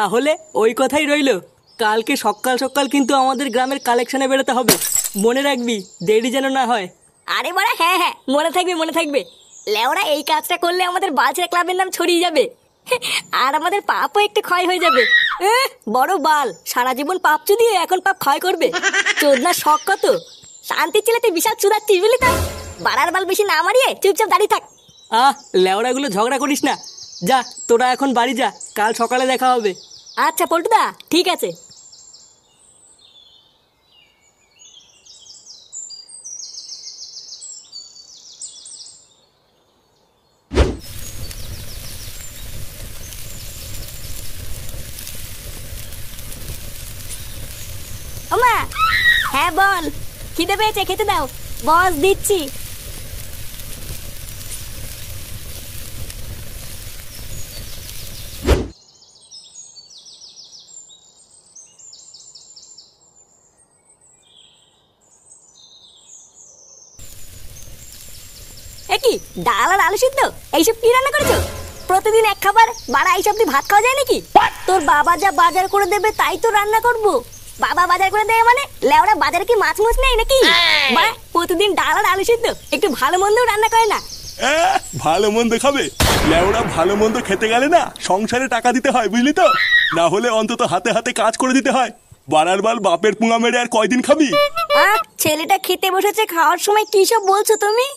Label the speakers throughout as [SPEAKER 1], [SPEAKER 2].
[SPEAKER 1] তাহলে ওই কথাই রইলো, কালকে সকাল সকাল কিন্তু আমাদের গ্রামের কালেকশনে বেরোতে হবে। মনে রাখবি, দেরি যেন না হয়।
[SPEAKER 2] আরে বাড়া, হ্যাঁ হ্যাঁ, মনে থাকবে মনে থাকবে। লেওরা এই কাজটা করলে আমাদের বালছেড়া ক্লাবের নাম ছড়িয়ে যাবে, আর আমাদের পাপও একটু ক্ষয় হয়ে যাবে। বড় বাল, সারা জীবন পাপ চুদিয়ে এখন পাপ ক্ষয় করবে। চোদনার শখ কত! শান্তির ছেলে তুই বিশাল চুদাচ্ছিস, বুঝলি তো? বাড়ার বাল বেশি না মারিয়ে চুপচাপ দাঁড়িয়ে থাক।
[SPEAKER 1] লেওড়াগুলো ঝগড়া করিস না, যা তোরা এখন বাড়ি যা, কাল সকালে দেখা হবে।
[SPEAKER 2] আচ্ছা পল্টুদা, ঠিক আছে। ওমা, হ্যাঁ বল। খিদে পেয়েছে, খেতে দাও। বস, দিচ্ছি। কি ডাল আর আলু সিদ্ধ, এইসব কি রান্না করেছো? প্রতিদিন এক খাবার, বাড়া এইসব দিয়ে ভাত খাওয়া যায় নাকি? তোর বাবা যা বাজার করে দেবে তাই তো রান্না করবো। বাবা বাজার করে দেবে মানে লেওরা বাজারে কি মাছ মুছ নেই নাকি? বাড়া প্রতিদিন ডাল আর আলু সিদ্ধ, একটু ভালো মন্দও রান্না করে না।
[SPEAKER 3] ভালো মন্দ খাবে? লেওরা ভালো মন্দ খেতে গেলে না সংসারে টাকা দিতে হয়, বুঝলি তো? না হলে অন্তত হাতে হাতে কাজ করে দিতে হয়। বাড়ার বাল বাপের পুঙা মেরে আর কয়দিন খাবি?
[SPEAKER 2] ছেলেটা খেতে বসেছে, খাওয়ার সময় কি সব বলছো তুমি?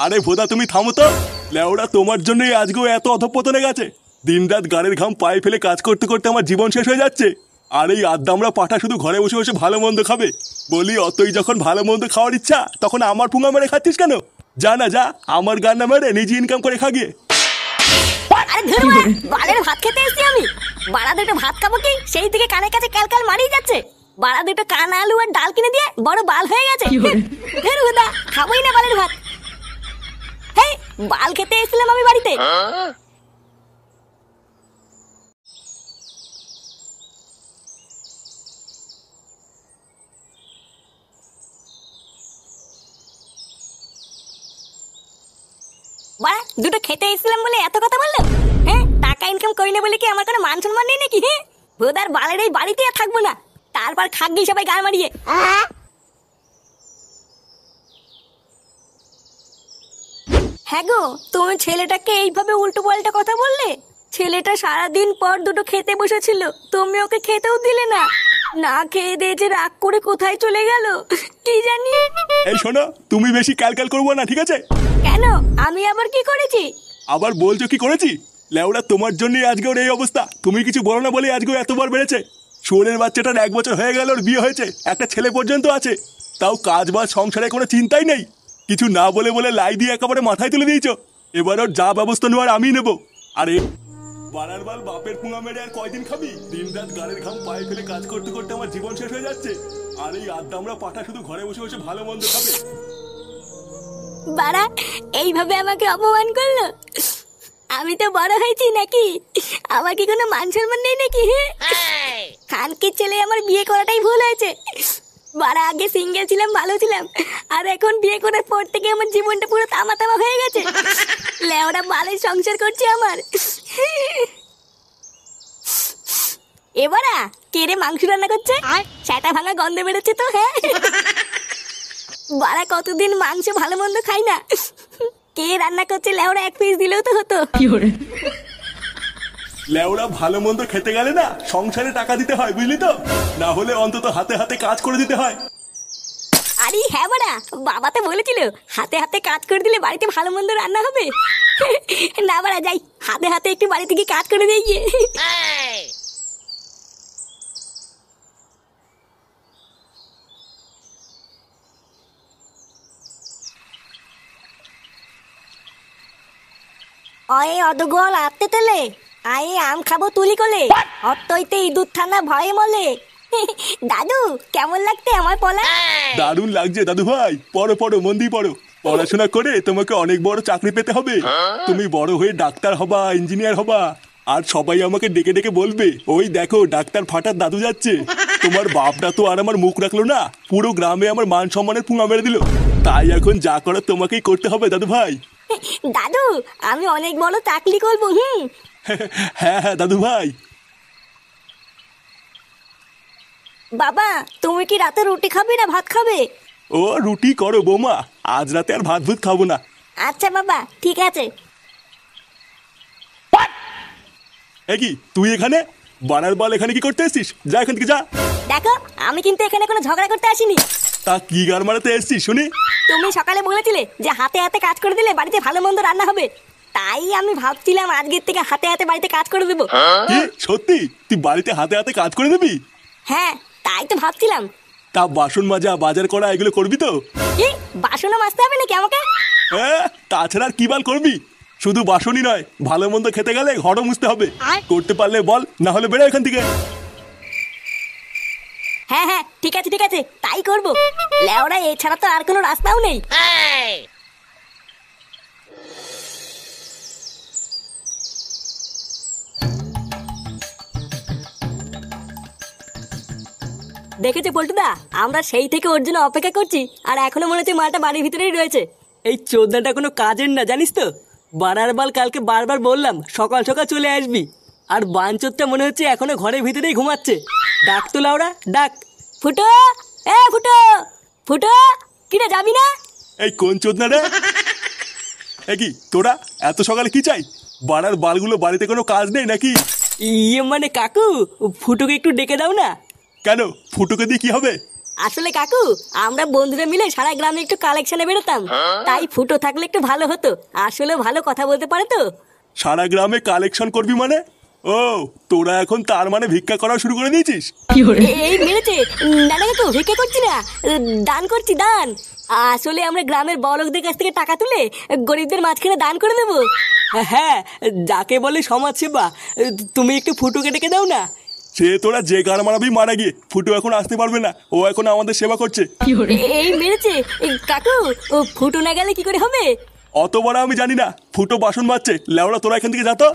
[SPEAKER 3] আরে ভোদা, তুমি থামো তো। লেওরা তোমার জন্যই আজকেও এত অধঃপতনে গেছে। দিন রাত গাড়ির ঘাম পায়ে ফেলে কাজ করতে করতে আমার জীবন শেষ হয়ে যাচ্ছে। আর এই আদ্দামরা পাঠা শুধু ঘরে বসে বসে ভালো মন্দ খাবে। বলি, অতই যখন ভালো মন্দ খাওয়ার ইচ্ছা, তখন আমার পুঙা মেরে খাচ্ছিস কেন? যা না যা, আমার গান না মেরে নিজে ইনকাম করে খা গিয়ে।
[SPEAKER 2] আরে ধুর মা, বালের ভাত খেতে এসেছি আমি। বাড়া দুটো ভাত খাবো কি, সেই থেকে কানের কাছে ক্যালকাল মারিয়ে যাচ্ছে। বাড়া দুটো কান আলু আর ডাল কিনে দিয়ে বড় বাল হয়ে গেছে। ধুর হুদা, খাবোই না বালের ভাত। হেই, বাল খেতে এসেছিলাম আমি বাড়িতে। বাড়া দুটো খেতে এসেছিলাম বলে এত কথা বললো? হ্যাঁ, টাকা ইনকাম করি না বলে কি আমার কোনো মান সম্মান নেই নাকি? হ্যাঁ, ভোদার বালের এই বাড়িতে আর থাকবো না। তারপর খাগি সবাই গান মারিয়ে। হ্যাঁ গো, তুমি ছেলেটাকে এইভাবে উল্টো পাল্টা কথা বললে? ছেলেটা সারাদিন পর দুটো খেতে বসেছিল, তুমি ওকে খেতেও দিলে না। না খেয়ে দিয়ে যে রাগ করে কোথায় চলে গেল কি জানি।
[SPEAKER 3] এই শোনো, তুমি বেশি ক্যালকাল করবো না, ঠিক আছে?
[SPEAKER 2] কেন, আমি আবার কি করেছি?
[SPEAKER 3] আবার বলছো কি করেছি? লেওরা তোমার জন্যই আজকে ওর এই অবস্থা। তুমি কিছু বলো না বলে আজকে এতবার বেড়েছে। শুয়োরের বাচ্চাটার 1 বছর হয়ে গেল, ওর বিয়ে হয়েছে, একটা ছেলে পর্যন্ত আছে। তাও কাজ বাজ সংসারে কোনো চিন্তাই নেই। কিছু না বলে বলে লাই দিয়ে একেবারে মাথায় তুলে দিয়েছো। এবার ওর যা ব্যবস্থা নেওয়ার আমি নেবো। আরে বাড়ার বাল বাপের পুঙা মেরে আর কয়দিন খাবি? দিন রাত গাড়ির ঘাম পায়ে ফেলে কাজ করতে করতে আমার জীবন শেষ হয়ে যাচ্ছে। আর এই আদ্দামরা পাঠা শুধু ঘরে বসে বসে ভালো মন্দ খাবে।
[SPEAKER 2] বাড়া এইভাবে আমাকে অপমান করলো? আমি তো বড় হয়েছি নাকি? আমার কি কোনো মান সম্মান নেই নাকি? খানকির ছেলে আমার বিয়ে করাটাই ভুল হয়েছে। বাড়া আগে সিঙ্গেল ছিলাম, ভালো ছিলাম, আর এখন বিয়ে করার পর থেকে আমার জীবনটা পুরো তামা তামা হয়ে গেছে। লেওরা বালের সংসার করছে আমার। এবারা কে রে মাংস রান্না করছে? সেটা ভাঙা গন্ধ বেরোচ্ছে তো। হ্যাঁ, বাড়া কতদিন মাংস ভালো মন্দ খাই না। কে রান্না করছে লেওরা, এক পিস দিলেও তো হতো।
[SPEAKER 3] লেওরা ভালো মন্দ খেতে গেলে না সংসারে টাকা দিতে হয়, বুঝলি তো? না হলে অন্তত হাতে হাতে কাজ করে দিতে হয়।
[SPEAKER 2] আরে হ্যাঁ বাড়া, বাবা তো বলেছিল হাতে হাতে কাজ করে দিলে বাড়িতে ভালো মন্দ রান্না হবে। না বাড়া, যাই হাতে হাতে একটু বাড়ি থেকে কাজ করে দিয়ে গিয়ে। অয়ে অদগল আত্তে তেলে আয়ে আম খাবো তুলি কোলে, অত্তইতে ইঁদুর থানা ভয়ে মলে। দাদু কেমন লাগতে আমার পলা?
[SPEAKER 3] দারুণ লাগছে দাদু ভাই। পড়ো পড়ো, মন দিয়ে পড়ো। পড়াশোনা করে তোমাকে অনেক বড় চাকরি পেতে হবে। তুমি বড় হয়ে ডাক্তার হবা, ইঞ্জিনিয়ার হবা, আর সবাই আমাকে ডেকে ডেকে বলবে, ওই দেখো ডাক্তার ফাটার দাদু যাচ্ছে। তোমার বাপটা তো আর আমার মুখ রাখলো না, পুরো গ্রামে আমার মান সম্মানের পুঙা মেরে দিল। তাই এখন যা করার তোমাকেই করতে হবে দাদু ভাই।
[SPEAKER 2] দাদু আমি অনেক বড় চাকরি করবো।
[SPEAKER 3] হ্যাঁ হ্যাঁ দাদু ভাই।
[SPEAKER 2] বাবা তুমি কি রাতে রুটি খাবে না ভাত খাবে?
[SPEAKER 3] ও রুটি করো বৌমা, আজ রাতে আর ভাত ভুত খাবো না।
[SPEAKER 2] আচ্ছা বাবা ঠিক আছে।
[SPEAKER 3] এ কি তুই এখানে? বানার বাল এখানে কি করতে এসছিস? যা এখান থেকে যা।
[SPEAKER 2] দেখো আমি কিন্তু এখানে কোনো ঝগড়া করতে আসিনি।
[SPEAKER 3] তা কি গার মারাতে এসছিস শুনি?
[SPEAKER 2] তুমি সকালে বলেছিলে যে হাতে হাতে কাজ করে দিলে বাড়িতে ভালো মন্দ রান্না হবে, তাই আমি ভাবছিলাম আজকের থেকে হাতে হাতে বাড়িতে কাজ করে দেবো।
[SPEAKER 3] কি সত্যি তুই বাড়িতে হাতে হাতে কাজ করে দিবি?
[SPEAKER 2] হ্যাঁ তাই তো ভাবছিলাম।
[SPEAKER 3] তা বাসন মাজা বাজার করা এগুলো করবি তো?
[SPEAKER 2] কি বাসনও মাজতে হবে নাকি আমাকে?
[SPEAKER 3] হ্যাঁ, তাছাড়া আর কি বাল করবি? শুধু বাসনই নয়, ভালো মন্দ খেতে গেলে ঘরও মুছতে হবে। করতে পারলে বল, না হলে বেরো এখান থেকে।
[SPEAKER 2] হ্যাঁ হ্যাঁ ঠিক আছে ঠিক আছে তাই করবো। লেওরা এছাড়া তো আর কোনো রাস্তাও নেই। দেখেছো পল্টুদা, আমরা সেই থেকে ওর জন্য অপেক্ষা করছি, আর এখনো মনে হচ্ছে মাটা বাড়ির ভিতরেই রয়েছে।
[SPEAKER 1] এই চোদনাটা কোনো কাজের না জানিস তো। বানার বাল কালকে বারবার বললাম সকাল সকাল চলে আসবি, আর বাঞ্চোদটা মনে হচ্ছে এখনো ঘরের ভিতরেই ঘুমাচ্ছে। ডাক তো লাউড়া ডাক।
[SPEAKER 2] ফুটো, এ ফুটো, ফুটো, কিরে যাবি না?
[SPEAKER 3] এই কোন চোদনা রে? এ কি তোরা এত সকালে কি চাই? বাড়ার বালগুলো বাড়িতে কোনো কাজ নেই নাকি?
[SPEAKER 1] ইয়ে মানে কাকু, ফুটোকে একটু ডেকে দাও না।
[SPEAKER 3] কেন, ফুটুকে দিয়ে কি হবে?
[SPEAKER 2] আসলে কাকু আমরা বন্ধুরা মিলে সারা গ্রামে একটু কালেকশনে বেরোতাম, তাই ফুটো থাকলে একটু ভালো হতো। আসলে ভালো কথা বলতে পারে তো।
[SPEAKER 3] সারা গ্রামে কালেকশন করবি মানে? ও তোরা এখন তার মানে ভিক্ষা করা শুরু করে দিয়েছিস?
[SPEAKER 2] এই মেরেছে। না না কাকু ভিক্ষা করছি না, দান করছি দান। আসলে আমরা গ্রামের বড়লোকদের কাছ থেকে টাকা তুলে গরিবদের মাঝখানে দান করে দেবো।
[SPEAKER 1] হ্যাঁ, যাকে বলে সমাজ সেবা। তুমি একটু ফুটোকে ডেকে দাও না।
[SPEAKER 3] সে তোরা যে গান মারাবি মারা গিয়ে, ফুটু এখন আসতে পারবে না, ও এখন আমাদের সেবা করছে।
[SPEAKER 2] এই মেরেছে। কাকু ও ফুটো না গেলে কি করে হবে?
[SPEAKER 3] অত বড় আমি জানি না, ফুটো বাসন মাজছে। লেওড়া তোরা এখান থেকে যা তো।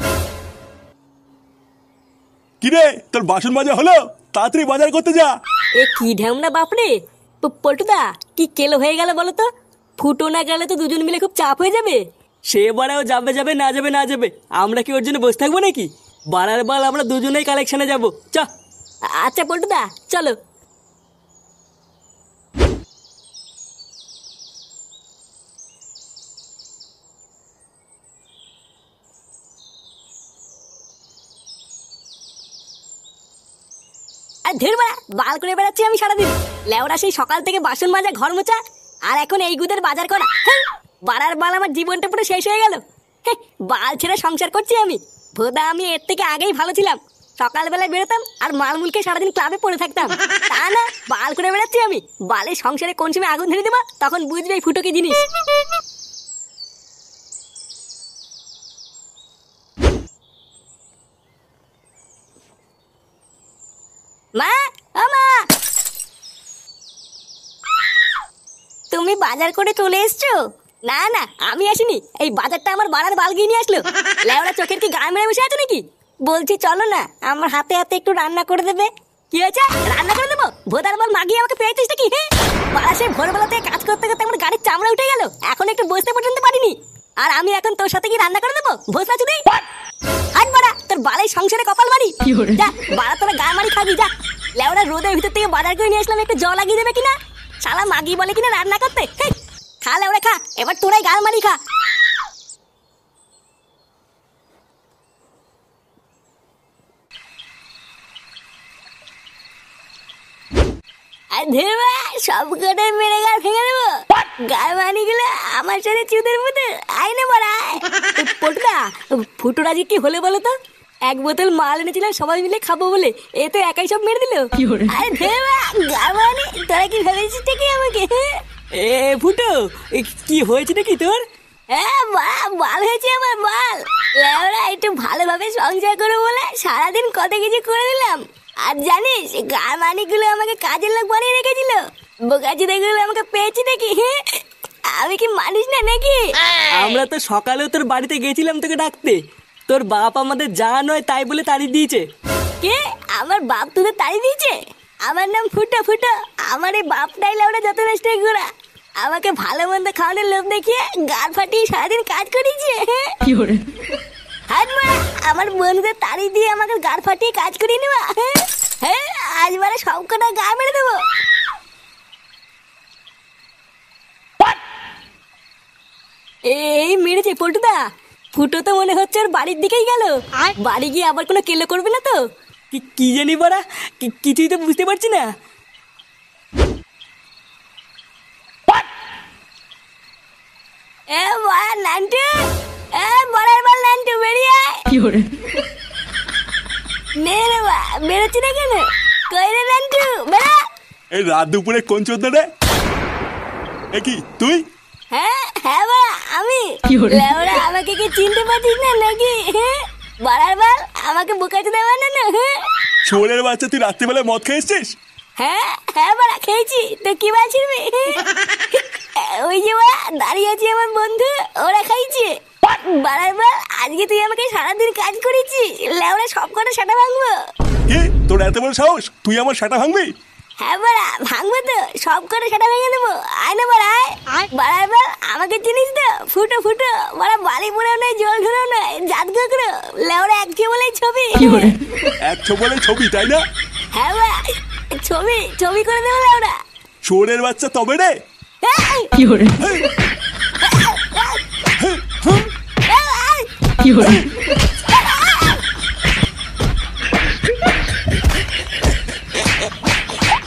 [SPEAKER 3] কিরে তোর বাসন মাজা হলো? তাড়াতাড়ি বাজার করতে যা।
[SPEAKER 2] এ কি ঢ্যামনা বাপরে। পল্টুদা কি কেলো হয়ে গেল বলো তো? ফুটো না গেলে তো দুজন মিলে খুব চাপ হয়ে যাবে।
[SPEAKER 1] সে বাড়াও যাবে যাবে না যাবে না যাবে, আমরা কি ওর জন্য বসে থাকবো নাকি? বাড়ার বাল আমরা দুজনেই কালেকশনে যাবো, চ।
[SPEAKER 2] আচ্ছা পল্টুদা চলো। আর ধের বেড়া বাল করে বেড়াচ্ছি আমি সারাদিন। লেওরা সেই সকাল থেকে বাসন মাজা ঘর মোছা, আর এখন এই গুদের বাজার করা। বাড়ার বাল আমার জীবনটা পুরো শেষ হয়ে গেল। বাল ছেড়ে সংসার করছি আমি। ভোদা আমি এর থেকে আগেই ভালো ছিলাম। সকালবেলায় বেরোতাম আর মালমুলকে সারাদিন ক্লাবে পড়ে থাকতাম। তা না বাল করে বেড়াচ্ছি আমি। বালের সংসারে কোন সময় আগুন ধরে দেবা তখন বুঝবে এই ফুটো কি জিনিস। মা, ও মা, তুমি বাজার করে চলে এসছো? না না আমি আসিনি, এই বাজারটা আমার বাড়ার বাল গিয়ে নিয়ে আসলো। লেওরা চোখের কি গায়ে মেরে বসে আছো নাকি? বলছি চলো না আমার হাতে হাতে একটু রান্না করে দেবে। কি হয়েছে? রান্না করে দেবো? ভোদার বল মাগিয়ে আমাকে পেয়েছিস নাকি? বাড়া সে ভোরবেলা থেকে কাজ করতে করতে আমার গাড়ির চামড়া উঠে গেল, এখন একটু বসতে পর্যন্ত পারিনি, আর আমি এখন তোর সাথে কি রান্না করে দেবো? ভোসলা চুদি হাট বাড়া, তোর বাড়াই সংসারে কপাল মারি। যা বাড়া তোরা গায়ে মারি খাবি যা। লেওরা রোদের ভিতর থেকে বাজার করে নিয়ে আসলাম, একটু জল লাগিয়ে দেবে কিনা? শালা মাগি বলে কিনা রান্না করতে। খা লেওরা খা, এবার তোরাই গাল মারি খা। সব কটাই মেরে গাল ভেঙে দেবো। গাল মানি গুলো আমার সাথে চুদের মতো আইনে বড়ায়। পটুদা ফুটোর আজকে কি হলে বলো তো? এক বোতল মাল এনেছিলাম সবাই মিলে খাবো বলে, এ তো একাই সব মেরে দিল। আরে ধেবা গাল মানি, তোরা কি ভেবেছিস কি আমাকে?
[SPEAKER 1] এ ফুটো, কি হয়েছে নাকি তোর?
[SPEAKER 2] হ্যাঁ বাল হয়েছে আমার বাল। লেওরা একটু ভালোভাবে সংসার করো বলে সারাদিন কত কিছু করে দিলাম, আর জানিস গার মানিকগুলো আমাকে কাজের লোক বানিয়ে রেখেছিল। বোকাচোদাগুলো আমাকে পেয়েছি নাকি? আমি কি মানুষ না নাকি?
[SPEAKER 1] আমরা তো সকালেও তোর বাড়িতে গেছিলাম তোকে ডাকতে, তোর বাপ আমাদের যা নয় তাই বলে তাড়িয়ে দিয়েছে।
[SPEAKER 2] কে? আমার বাপ তোদের তাড়িয়ে দিয়েছে? আমার নাম ফুটো ফুটো, আমার এই বাপটাই লেওরা যত নষ্ট ঘোরা। আমাকে ভালো মন্দ খাওয়ানোর লোভ দেখিয়ে গাল ফাটিয়ে সারাদিন কাজ করিয়েছে। হাত মা, আমার বন্ধুদের তাড়িয়ে দিয়ে আমাকে গাল ফাটিয়ে কাজ করিয়ে নেওয়া। হ্যাঁ আজ বারে সব কটা গা মেরে দেবো। এই মেরেছে পল্টুদা। ফুটো তো মনে হচ্ছে ওর বাড়ির দিকেই গেল। বাড়ি গিয়ে আবার কোনো কেলো করবে না তো?
[SPEAKER 1] কি জানি বাড়া, কিছুই তো বুঝতে পারছি না।
[SPEAKER 2] এ বাড়া নান্টু, এ বড়ার বাল নান্টু বেরিয়ে আয়। নে রে বা বেরোচ্ছি না কেন? কই রে নান্টু বেড়া।
[SPEAKER 3] এই রাত দুপুরে কোন চোদ্দা রে? এ কি তুই?
[SPEAKER 2] হ্যাঁ হ্যাঁ বা আমি। লেওরা আমাকে কি চিনতে পারছিস না নাকি? হ্যাঁ বড়ার বাল আমাকে বোকাতে দেওয়া না না। হ্যাঁ
[SPEAKER 3] ছোড়ের বাচ্চা, তুই রাত্রিবেলায় মদ খেয়ে এসছিস?
[SPEAKER 2] হ্যাঁ হ্যাঁ বাড়া খেয়েছি তো কি বলছিস? ওই যে বাড়া দাঁড়িয়ে আছে আমার বন্ধু, ওরা খাইছে। বাড়ার বাল আজকে তুই আমাকে সারাদিন কাজ করেছি, লেওরা সব কটা সেটা ভাঙবো।
[SPEAKER 3] কি তোর এত বড় সাহস, তুই আমার সেটা ভাঙবি?
[SPEAKER 2] হ্যাঁ বাড়া ভাঙবো তো, সব করে সেটা ভেঙে দেবো। আয় না বাড়া আয়। বাড়ার বাল আমাকে চিনিস তো? ফুটো ফুটো বাড়া, বালি পোড়াও নয়, জল ঢোড়াও নয়, জাত গোকরো লেওরা এক বলেই ছবি।
[SPEAKER 3] এক বলে ছবি, তাই না?
[SPEAKER 2] হ্যাঁ বাড়া ছবি ছবি করে দেবো লেওরা।
[SPEAKER 3] ছোড়ের বাচ্চা তবে রে।
[SPEAKER 2] কি